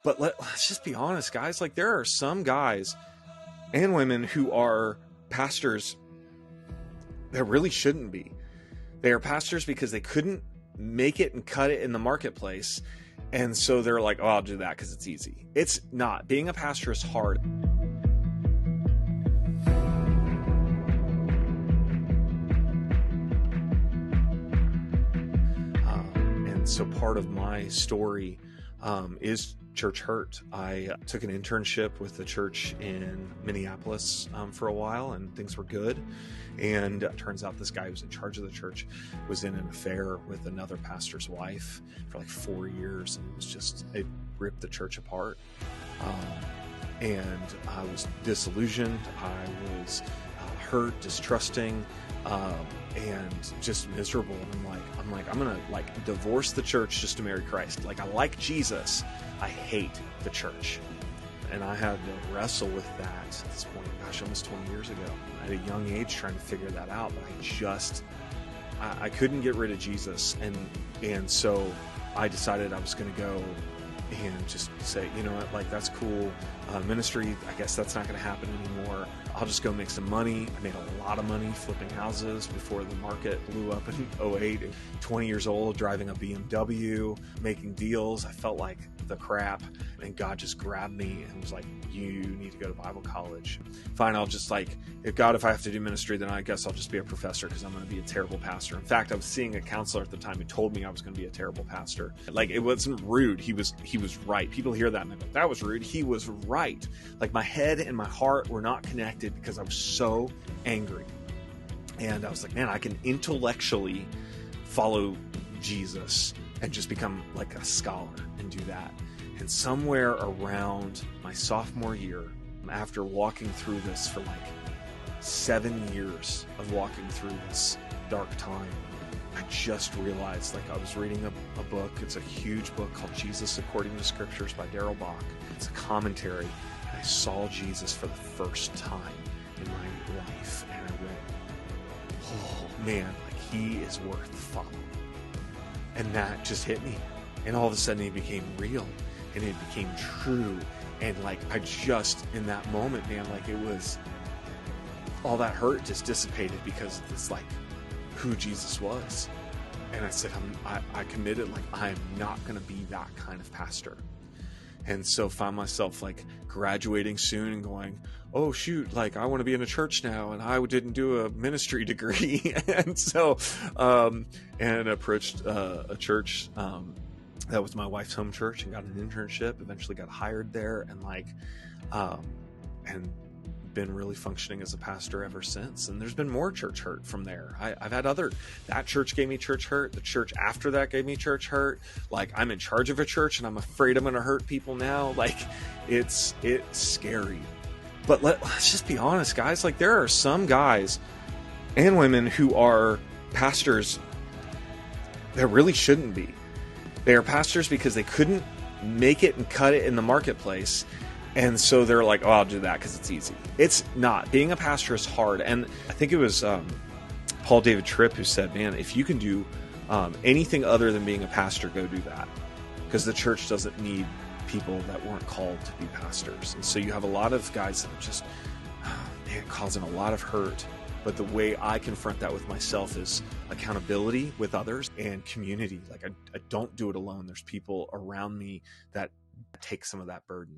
But let's just be honest, guys. Like, there are some guys and women who are pastors that really shouldn't be. They are pastors because they couldn't make it and cut it in the marketplace. And so they're like, oh, I'll do that because it's easy. It's not. Being a pastor is hard. And so part of my story is church hurt. I took an internship with the church in Minneapolis for a while, and things were good. And it turns out this guy who was in charge of the church was in an affair with another pastor's wife for like 4 years, and it ripped the church apart. And I was disillusioned. I was hurt, distrusting, and just miserable. And I'm gonna divorce the church just to marry Christ. Like, I like Jesus, I hate the church. And I had to wrestle with that at this point, almost 20 years ago. At a young age, trying to figure that out, but I couldn't get rid of Jesus. And so I decided I was going to go and just say, you know what, like, that's cool. Ministry, I guess that's not going to happen anymore. I'll just go make some money. I made a lot of money flipping houses before the market blew up in 2008. 20 years old, driving a BMW, making deals. I felt like the crap, and God just grabbed me and was like, you need to go to Bible college. Fine, I'll just if I have to do ministry, then I guess I'll just be a professor because I'm going to be a terrible pastor. In fact, I was seeing a counselor at the time who told me I was going to be a terrible pastor. Like, it wasn't rude. He was right. People hear that and they're like, that was rude. He was right. Like, my head and my heart were not connected because I was so angry. And I was like, man, I can intellectually follow Jesus and just become like a scholar and do that. And somewhere around my sophomore year, after walking through this for 7 years of walking through this dark time, I just realized, I was reading a book. It's a huge book called Jesus According to Scriptures by Darrell Bach. It's a commentary, and I saw Jesus for the first time in my life, and I went, oh man, he is worth following. And that just hit me, and all of a sudden he became real, and it became true. And I just, in that moment, man, it was, all that hurt just dissipated because of this, who Jesus was. And I said, I committed, I am not going to be that kind of pastor. And so found myself graduating soon and going, oh shoot, I want to be in a church now, and I didn't do a ministry degree. And so and approached a church that was my wife's home church, and got an internship, eventually got hired there, and been really functioning as a pastor ever since. And there's been more church hurt from there. I've had that church gave me church hurt. The church after that gave me church hurt. I'm in charge of a church and I'm afraid I'm going to hurt people now. It's scary. But let's just be honest, guys. There are some guys and women who are pastors that really shouldn't be. They are pastors because they couldn't make it and cut it in the marketplace. And so they're like, oh, I'll do that because it's easy. It's not. Being a pastor is hard. And I think it was Paul David Tripp who said, man, if you can do anything other than being a pastor, go do that. Because the church doesn't need people that weren't called to be pastors. And so you have a lot of guys that are just, causing a lot of hurt. But the way I confront that with myself is accountability with others and community. I don't do it alone. There's people around me that take some of that burden.